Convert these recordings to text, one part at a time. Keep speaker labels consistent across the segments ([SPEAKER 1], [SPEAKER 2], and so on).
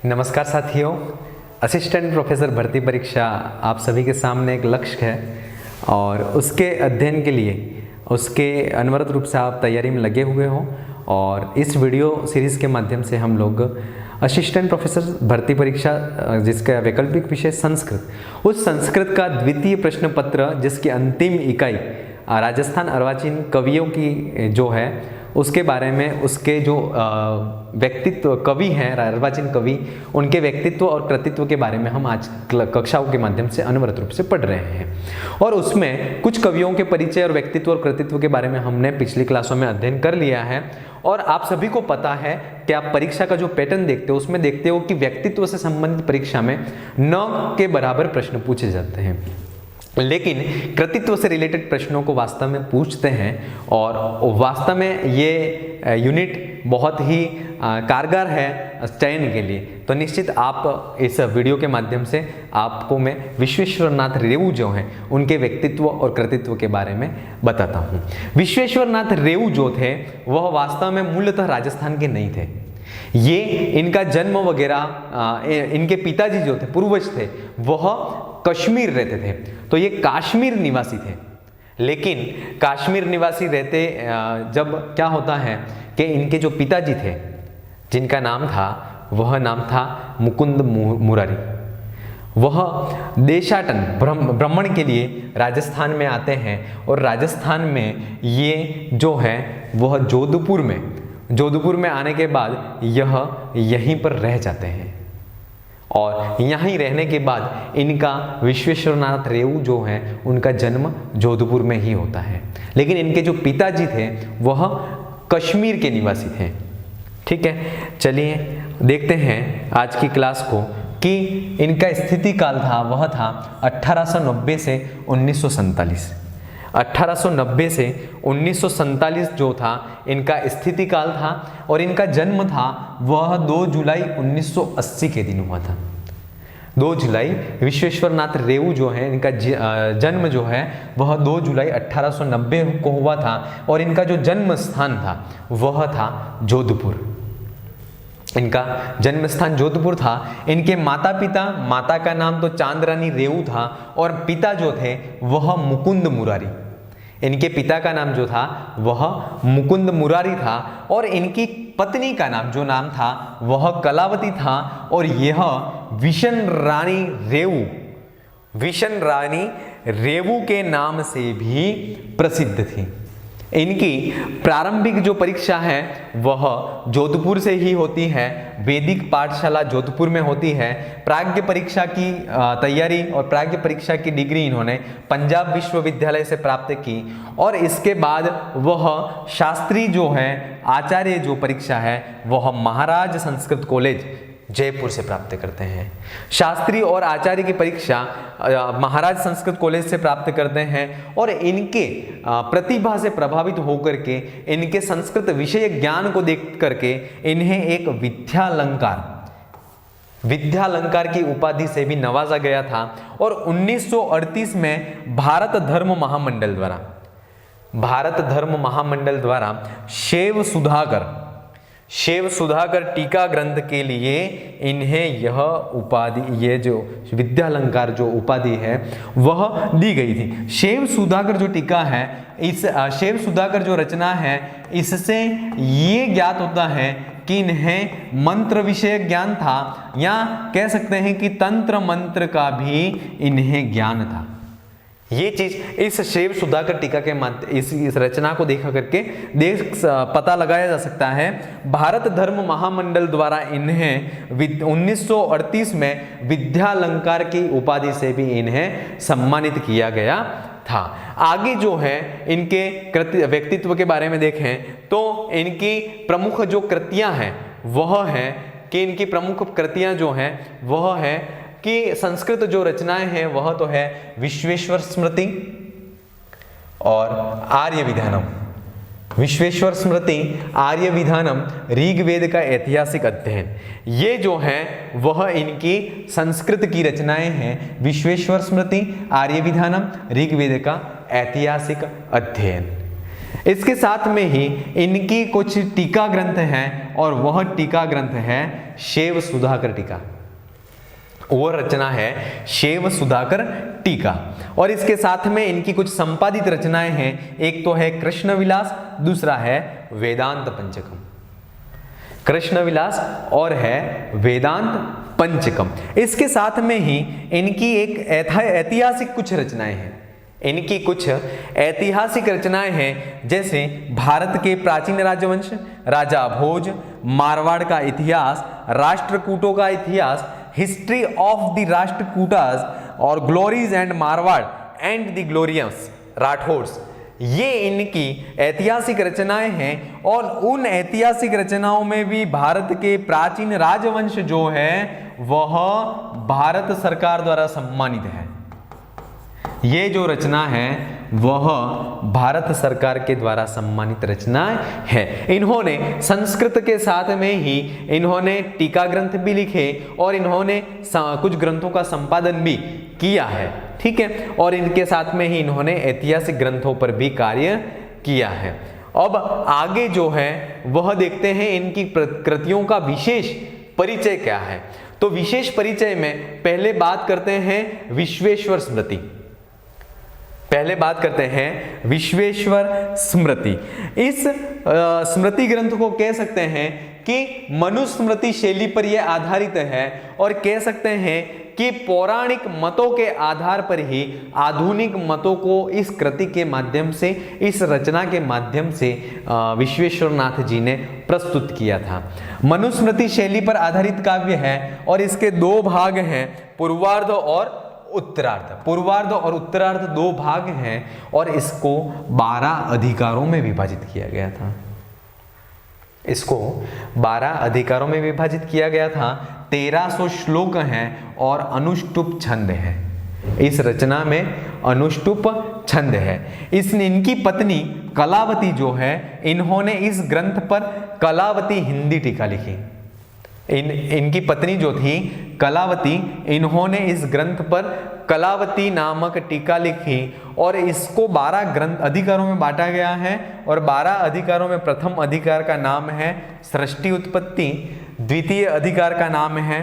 [SPEAKER 1] नमस्कार साथियों, assistant professor भर्ती परीक्षा आप सभी के सामने एक लक्ष्य है और उसके अध्ययन के लिए उसके अनवरत रूप से आप तैयारी में लगे हुए हो। और इस वीडियो सीरीज़ के माध्यम से हम लोग असिस्टेंट प्रोफेसर भर्ती परीक्षा जिसका वैकल्पिक विषय संस्कृत, उस संस्कृत का द्वितीय प्रश्न पत्र जिसकी अंतिम इकाई राजस्थान अर्वाचीन कवियों की जो है उसके बारे में, उसके जो व्यक्तित्व कवि हैं अर्वाचीन कवि, उनके व्यक्तित्व और कृतित्व के बारे में हम आज कक्षाओं के माध्यम से अनवरत रूप से पढ़ रहे हैं। और उसमें कुछ कवियों के परिचय और व्यक्तित्व और कृतित्व के बारे में हमने पिछली क्लासों में अध्ययन कर लिया है। और आप सभी को पता है कि आप परीक्षा का जो पैटर्न देखते हो उसमें देखते हो कि व्यक्तित्व से संबंधित परीक्षा में 9 के बराबर प्रश्न पूछे जाते हैं, लेकिन कृतित्व से रिलेटेड प्रश्नों को वास्तव में पूछते हैं। और वास्तव में ये यूनिट बहुत ही कारगर है चयन के लिए। तो निश्चित आप इस वीडियो के माध्यम से आपको मैं विश्वेश्वर नाथ रेऊ जो हैं उनके व्यक्तित्व और कृतित्व के बारे में बताता हूँ। विश्वेश्वर नाथ रेऊ जो थे वह वास्तव में मूलतः राजस्थान के नहीं थे। ये इनका जन्म वगैरह, इनके पिताजी जो थे पूर्वज थे वह कश्मीर रहते थे, तो ये कश्मीर निवासी थे। लेकिन कश्मीर निवासी रहते जब क्या होता है कि इनके जो पिताजी थे जिनका नाम था वह नाम था मुकुंद मुरारी, वह देशाटन भ्रमण के लिए राजस्थान में आते हैं। और राजस्थान में ये जो है वह जोधपुर में आने के बाद यहीं पर रह जाते हैं। और यहीं रहने के बाद इनका विश्वेश्वरनाथ रेऊ जो है उनका जन्म जोधपुर में ही होता है। लेकिन इनके जो पिताजी थे वह कश्मीर के निवासी थे। ठीक है, चलिए देखते हैं आज की क्लास को कि इनका स्थिति काल था वह था 1890 से 1947। 1890 से 1947 जो था इनका स्थिति काल था। और इनका जन्म था वह 2 जुलाई 1980 के दिन हुआ था। 2 जुलाई विश्वेश्वरनाथ रेऊ जो है इनका जन्म जो है वह 2 जुलाई 1890 को हुआ था। और इनका जो जन्म स्थान था वह था जोधपुर। इनका जन्म स्थान जोधपुर था। इनके माता का नाम तो चांदरानी रेऊ था और पिता जो थे वह मुकुंद मुरारी। इनके पिता का नाम जो था वह मुकुंद मुरारी था और इनकी पत्नी का नाम जो नाम था वह कलावती था। और यह विशन रानी रेऊ के नाम से भी प्रसिद्ध थी। इनकी प्रारंभिक जो परीक्षा है वह जोधपुर से ही होती है, वैदिक पाठशाला जोधपुर में होती है। प्राज्ञ परीक्षा की तैयारी और प्राज्ञ परीक्षा की डिग्री इन्होंने पंजाब विश्वविद्यालय से प्राप्त की। और इसके बाद वह शास्त्री जो है आचार्य जो परीक्षा है वह महाराज संस्कृत कॉलेज जयपुर से प्राप्त करते हैं। शास्त्री और आचार्य की परीक्षा महाराज संस्कृत कॉलेज से प्राप्त करते हैं। और इनके प्रतिभा से प्रभावित होकर के, इनके संस्कृत विषय ज्ञान को देख करके इन्हें एक विद्यालंकार की उपाधि से भी नवाजा गया था। और 1938 में भारत धर्म महामंडल द्वारा शैव सुधाकर टीका ग्रंथ के लिए इन्हें यह उपाधि, ये जो विद्यालंकार जो उपाधि है वह दी गई थी। शैव सुधाकर जो टीका है, इस शैव सुधाकर जो रचना है, इससे ये ज्ञात होता है कि इन्हें मंत्र विषय ज्ञान था, या कह सकते हैं कि तंत्र मंत्र का भी इन्हें ज्ञान था। ये चीज इस शैव सुधाकर टीका के माध्यम इस रचना को देखा करके पता लगाया जा सकता है। भारत धर्म महामंडल द्वारा इन्हें 1938 में विद्यालंकार की उपाधि से भी इन्हें सम्मानित किया गया था। आगे जो है इनके व्यक्तित्व के बारे में देखें तो इनकी प्रमुख जो कृतियां हैं वह है कि इनकी प्रमुख कृतियां जो हैं वह है कि संस्कृत जो रचनाएं हैं वह तो है विश्वेश्वर स्मृति और आर्य विधानम। विश्वेश्वर स्मृति, आर्य विधानम, ऋग्वेद का ऐतिहासिक अध्ययन, ये जो है वह इनकी संस्कृत की रचनाएं हैं। विश्वेश्वर स्मृति, आर्य विधानम, ऋग्वेद का ऐतिहासिक अध्ययन। इसके साथ में ही इनकी कुछ टीका ग्रंथ हैं और वह टीका ग्रंथ है शैव सुधाकर टीका। वो रचना है शैव सुधाकर टीका। और इसके साथ में इनकी कुछ संपादित रचनाएं हैं, एक तो है कृष्ण विलास, दूसरा है वेदांत पंचकम। कृष्ण विलास और है वेदांत पंचकम। इसके साथ में ही इनकी एक ऐतिहासिक कुछ रचनाएं हैं। इनकी कुछ ऐतिहासिक रचनाएं हैं, जैसे भारत के प्राचीन राजवंश, राजा भोज, मारवाड़ का इतिहास, राष्ट्रकूटों का इतिहास, हिस्ट्री ऑफ द राष्ट्रकूटास और glories and Marwar and the glorious Rathores. ये इनकी ऐतिहासिक रचनाएं हैं। और उन ऐतिहासिक रचनाओं में भी भारत के प्राचीन राजवंश जो है वह भारत सरकार द्वारा सम्मानित है। ये जो रचना है वह भारत सरकार के द्वारा सम्मानित रचनाएं है। इन्होंने संस्कृत के साथ में ही इन्होंने टीका ग्रंथ भी लिखे और इन्होंने कुछ ग्रंथों का संपादन भी किया है, ठीक है। और इनके साथ में ही इन्होंने ऐतिहासिक ग्रंथों पर भी कार्य किया है। अब आगे जो है वह देखते हैं इनकी कृतियों का विशेष परिचय क्या है। तो विशेष परिचय में पहले बात करते हैं विश्वेश्वर स्मृति। पहले बात करते हैं विश्वेश्वर स्मृति। इस स्मृति ग्रंथ को कह सकते हैं कि मनुस्मृति शैली पर यह आधारित है और कह सकते हैं कि पौराणिक मतों के आधार पर ही आधुनिक मतों को इस कृति के माध्यम से, इस रचना के माध्यम से विश्वेश्वर नाथ जी ने प्रस्तुत किया था। मनुस्मृति शैली पर आधारित काव्य है और इसके दो भाग हैं, पूर्वार्ध और उत्तरार्ध। पूर्वार्ध और उत्तरार्ध दो भाग हैं और इसको 12 अधिकारों में विभाजित किया गया था। इसको 12 अधिकारों में विभाजित किया गया था। 1300 श्लोक हैं और अनुष्टुप छंद है। इस रचना में अनुष्टुप छंद है। इनकी पत्नी कलावती जो है, इन्होंने इस ग्रंथ पर कलावती हिंदी टीका लिखी। इनकी पत्नी जो थी कलावती, इन्होंने इस ग्रंथ पर कलावती नामक टीका लिखी और इसको 12 ग्रंथ अधिकारों में बांटा गया है। और 12 अधिकारों में प्रथम अधिकार का नाम है सृष्टि उत्पत्ति, द्वितीय अधिकार का नाम है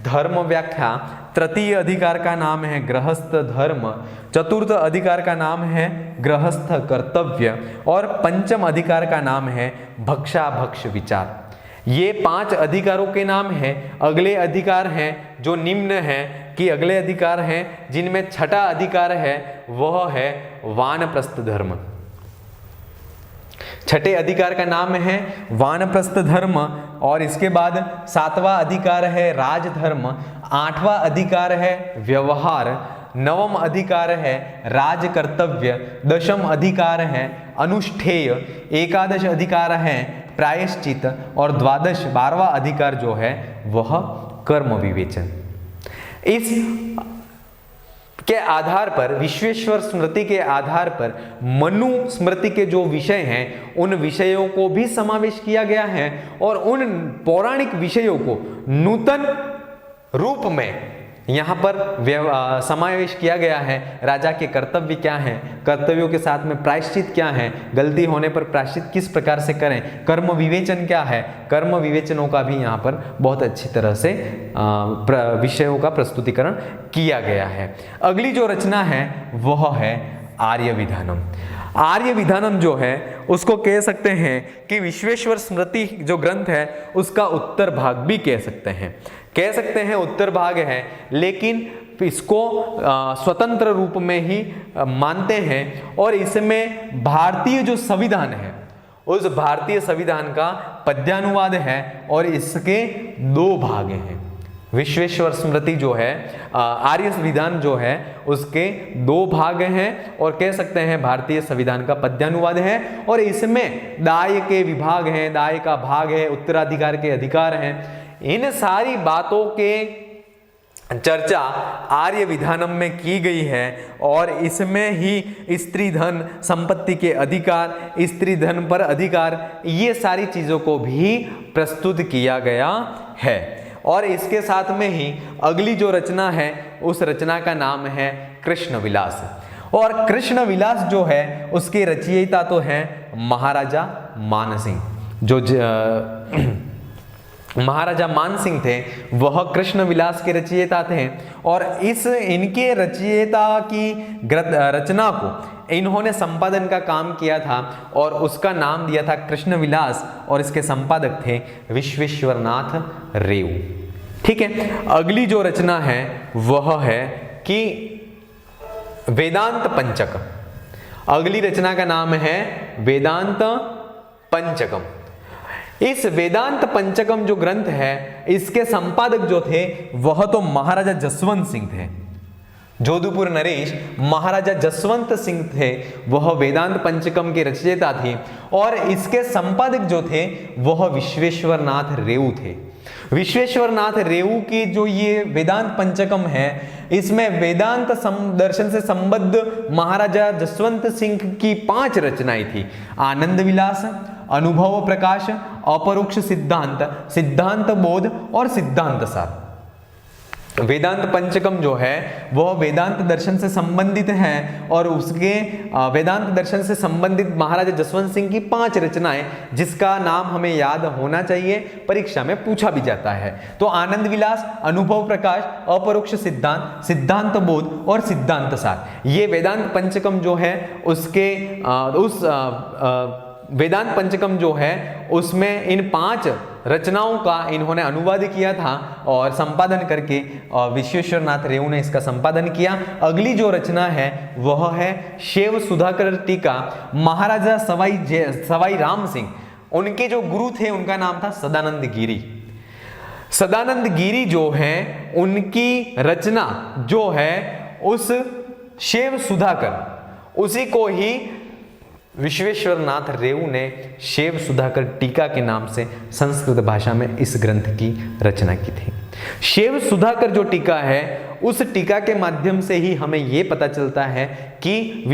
[SPEAKER 1] धर्म व्याख्या, तृतीय अधिकार का नाम है गृहस्थ धर्म, चतुर्थ अधिकार का नाम है गृहस्थ कर्तव्य और पंचम अधिकार का नाम है भक्षा भक्ष विचार। ये 5 अधिकारों के नाम हैं। अगले अधिकार हैं जो निम्न हैं कि अगले अधिकार हैं जिनमें छठा अधिकार है वह है वानप्रस्थ धर्म। छठे अधिकार का नाम है वानप्रस्थ धर्म और इसके बाद 7वां अधिकार है राजधर्म, 8वां अधिकार है व्यवहार, 9वां अधिकार है राज कर्तव्य, 10वां अधिकार है अनुष्ठेय, 11 अधिकार है प्रायश्चित और 12वां अधिकार जो है वह कर्म विवेचन। इस के आधार पर, विश्वेश्वर स्मृति के आधार पर मनु स्मृति के जो विषय हैं उन विषयों को भी समावेश किया गया है और उन पौराणिक विषयों को नूतन रूप में यहाँ पर समावेश किया गया है। राजा के कर्तव्य क्या हैं, कर्तव्यों के साथ में प्रायश्चित क्या है, गलती होने पर प्रायश्चित किस प्रकार से करें, कर्म विवेचन क्या है, कर्म विवेचनों का भी यहाँ पर बहुत अच्छी तरह से विषयों का प्रस्तुतिकरण किया गया है। अगली जो रचना है वह है आर्य विधानम। आर्य विधानम जो है उसको कह सकते हैं कि विश्वेश्वर स्मृति जो ग्रंथ है उसका उत्तर भाग भी कह सकते हैं, उत्तर भाग है, लेकिन इसको स्वतंत्र रूप में ही मानते हैं। और इसमें भारतीय जो संविधान है उस भारतीय संविधान का पद्यानुवाद है और इसके 2 भाग हैं। विश्वेश्वर स्मृति जो है, आर्य विधान जो है उसके 2 भाग हैं और कह सकते हैं भारतीय संविधान का पद्यानुवाद है। और इसमें दाय के विभाग हैं, दाय का भाग है, उत्तराधिकार के अधिकार हैं। इन सारी बातों के चर्चा आर्य विधानम में की गई है और इसमें ही स्त्री धन, संपत्ति के अधिकार, स्त्री धन पर अधिकार, ये सारी चीजों को भी प्रस्तुत किया गया है। और इसके साथ में ही अगली जो रचना है उस रचना का नाम है कृष्ण विलास। और कृष्ण विलास जो है उसके रचयिता तो हैं महाराजा मानसिंह। जो महाराजा मानसिंह थे वह कृष्ण विलास के रचयिता थे, और इनके रचयिता की रचना को इन्होंने संपादन का काम किया था और उसका नाम दिया था कृष्ण विलास, और इसके संपादक थे विश्वेश्वरनाथ रेऊ। ठीक है, अगली जो रचना है वह है कि वेदांत पंचक। अगली रचना का नाम है वेदांत पंचकम। इस वेदांत पंचकम जो ग्रंथ है, इसके संपादक जो थे वह तो महाराजा जसवंत सिंह थे। जोधपुर नरेश महाराजा जसवंत सिंह थे, वह वेदांत पंचकम के रचयिता थे, और इसके संपादक जो थे वह विश्वेश्वरनाथ रेऊ थे। विश्वेश्वरनाथ रेऊ की जो ये वेदांत पंचकम है, इसमें वेदांत दर्शन से संबद्ध महाराजा जसवंत सिंह की 5 रचनाएं थी। आनंद विलास, अनुभव प्रकाश, अपरोक्ष सिद्धांत, सिद्धांत बोध और सिद्धांत सार। वेदांत पंचकम जो है वह वेदांत दर्शन से संबंधित है, और उसके वेदांत दर्शन से संबंधित महाराजा जसवंत सिंह की 5 रचनाएं, जिसका नाम हमें याद होना चाहिए, परीक्षा में पूछा भी जाता है। तो आनंद विलास, अनुभव प्रकाश, अपरोक्ष सिद्धांत, सिद्धांत बोध और सिद्धांत सार, ये वेदांत पंचकम जो है उसके वेदांत पंचकम जो है उसमें इन 5 रचनाओं का इन्होंने अनुवाद किया था, और संपादन करके विश्वेश्वरनाथ रेऊ ने इसका संपादन किया। अगली जो रचना है वह है शैव सुधाकर टीका। महाराजा सवाई राम सिंह, उनके जो गुरु थे उनका नाम था सदानंद गिरी। सदानंद गिरी जो है उनकी रचना जो है उस शैव सुधाकर, उसी को ही विश्वेश्वरनाथ रेऊ ने शैव सुधाकर टीका के नाम से संस्कृत भाषा में इस ग्रंथ की रचना की थी। शैव सुधाकर जो टीका है, उस टीका के माध्यम से ही हमें यह पता चलता है कि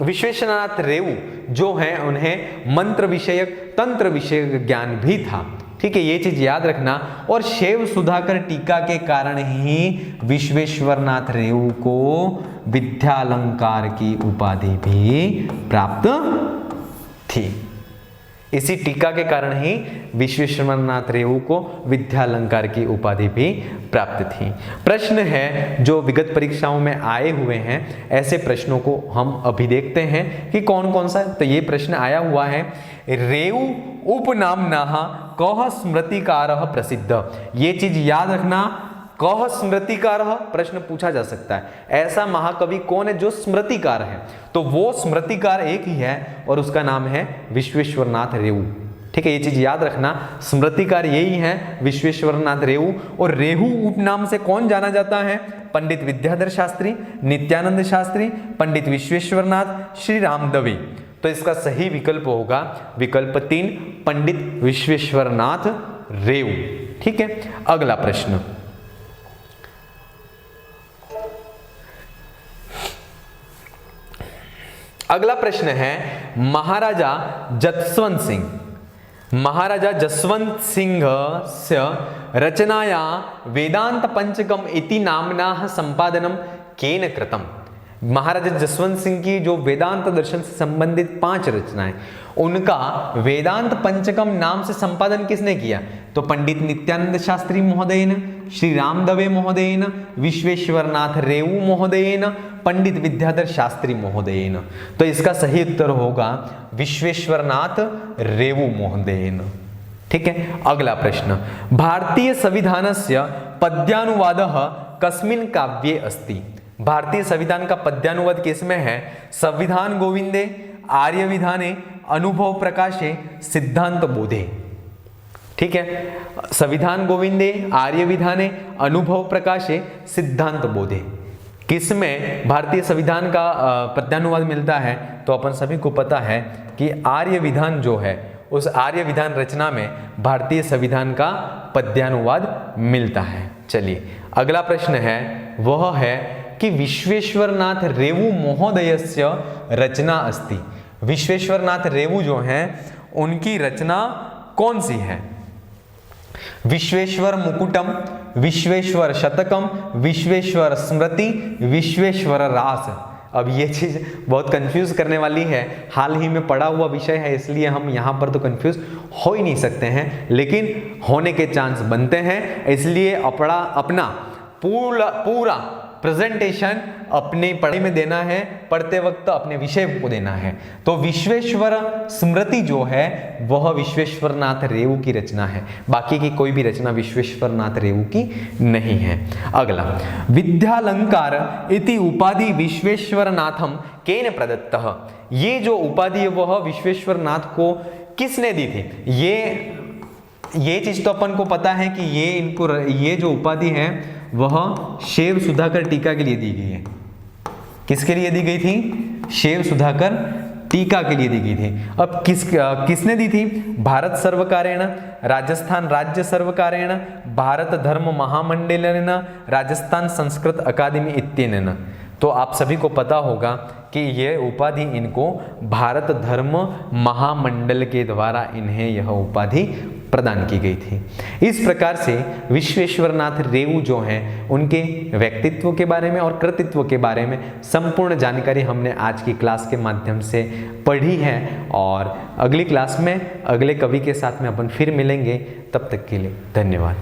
[SPEAKER 1] विश्वेश्वरनाथ रेऊ जो है उन्हें मंत्र विषयक, तंत्र विषयक ज्ञान भी था। ठीक है, ये चीज याद रखना। और शैव सुधाकर टीका के कारण ही विश्वेश्वरनाथ रेऊ को विद्यालंकार की उपाधि भी प्राप्त थी। इसी टीका के कारण ही विश्वेश्वरनाथ रेऊ को विद्यालंकार की उपाधि भी प्राप्त थी। प्रश्न है जो विगत परीक्षाओं में आए हुए हैं, ऐसे प्रश्नों को हम अभी देखते हैं कि कौन कौन सा। तो ये प्रश्न आया हुआ है, रेऊ उपनामनाः कः स्मृतिकारः प्रसिद्ध। ये चीज याद रखना, कः स्मृतिकारः प्रश्न पूछा जा सकता है। ऐसा महाकवि कौन है जो स्मृतिकार है? तो वो स्मृतिकार एक ही है और उसका नाम है विश्वेश्वरनाथ रेऊ। ठीक है, ये चीज याद रखना, स्मृतिकार यही है विश्वेश्वरनाथ रेऊ। और रेऊ उपनाम से कौन जाना जाता है? पंडित विद्याधर शास्त्री, नित्यानंद शास्त्री, पंडित विश्वेश्वरनाथ, श्री राम दवे। तो इसका सही विकल्प होगा विकल्प 3, पंडित विश्वेश्वरनाथ रेऊ। ठीक है, अगला प्रश्न, अगला प्रश्न है महाराजा जसवंत सिंह। महाराजा जसवंत सिंह से रचनाया वेदांत पंचकम इति नाम्ना संपादनम केन कृतम। महाराजा जसवंत सिंह की जो वेदांत दर्शन से संबंधित 5 रचनाएं, उनका वेदांत पंचकम नाम से संपादन किसने किया? तो पंडित नित्यानंद शास्त्री महोदयेन, श्री राम दवे महोदयेन, विश्वेश्वरनाथ रेऊ महोदयेन, पंडित विद्याधर शास्त्री महोदयेन। तो इसका सही उत्तर होगा विश्वेश्वरनाथ रेऊ महोदयेन। ठीक है, अगला प्रश्न, भारतीय संविधानस्य पद्यानुवादः कस्मिन् काव्ये अस्ति। भारतीय संविधान का पद्यानुवाद किसमें है? संविधान गोविंदे, आर्य विधाने, अनुभव प्रकाशे, सिद्धांत बोधे। ठीक है, संविधान गोविंदे, आर्य विधाने, अनुभव प्रकाशे, सिद्धांत बोधे। किसमें भारतीय संविधान का पद्यानुवाद मिलता है? तो अपन सभी को पता है कि आर्य विधान जो है, उस आर्य विधान रचना में भारतीय संविधान का पद्यानुवाद मिलता है। चलिए, अगला प्रश्न है वह है कि विश्वेश्वरनाथ रेऊ महोदयस्य रचना अस्ति। विश्वेश्वरनाथ रेऊ जो हैं उनकी रचना कौन सी है? विश्वेश्वर मुकुटम, विश्वेश्वर शतकम, विश्वेश्वर स्मृति, विश्वेश्वर रास। अब ये चीज़ बहुत कंफ्यूज करने वाली है, हाल ही में पढ़ा हुआ विषय है, इसलिए हम यहाँ पर तो कंफ्यूज हो ही नहीं सकते हैं, लेकिन होने के चांस बनते हैं। इसलिए अपना पूरा प्रेजेंटेशन अपनी पढ़ाई में देना है, पढ़ते वक्त अपने विषय को देना है। तो विश्वेश्वर स्मृति जो है वह विश्वेश्वर नाथ रेवू की रचना है, बाकी की कोई भी रचना विश्वेश्वर नाथ रेवू की नहीं है। अगला, विद्यालंकार इति उपाधि विश्वेश्वर नाथम केन प्रदत्तः। ये जो उपाधि है वह विश्वेश्वर नाथ को किसने दी थी? ये चीज तो अपन को पता है कि ये जो उपाधि है वह शैव सुधाकर टीका के लिए दी गई है। किसके लिए दी गई थी? शैव सुधाकर टीका के लिए दी गई थी। अब किसने दी थी? भारत सर्वकारेण, राजस्थान राज्य सर्वकारेण, भारत धर्म महामंडलेन, राजस्थान संस्कृत अकादमी इत्यनेन। तो आप सभी को पता होगा कि यह उपाधि इनको भारत धर्म महामंडल के द्वारा इन्हें यह उपाधि प्रदान की गई थी। इस प्रकार से विश्वेश्वर नाथ रेवू जो हैं उनके व्यक्तित्व के बारे में और कृतित्व के बारे में संपूर्ण जानकारी हमने आज की क्लास के माध्यम से पढ़ी है, और अगली क्लास में अगले कवि के साथ में अपन फिर मिलेंगे। तब तक के लिए धन्यवाद।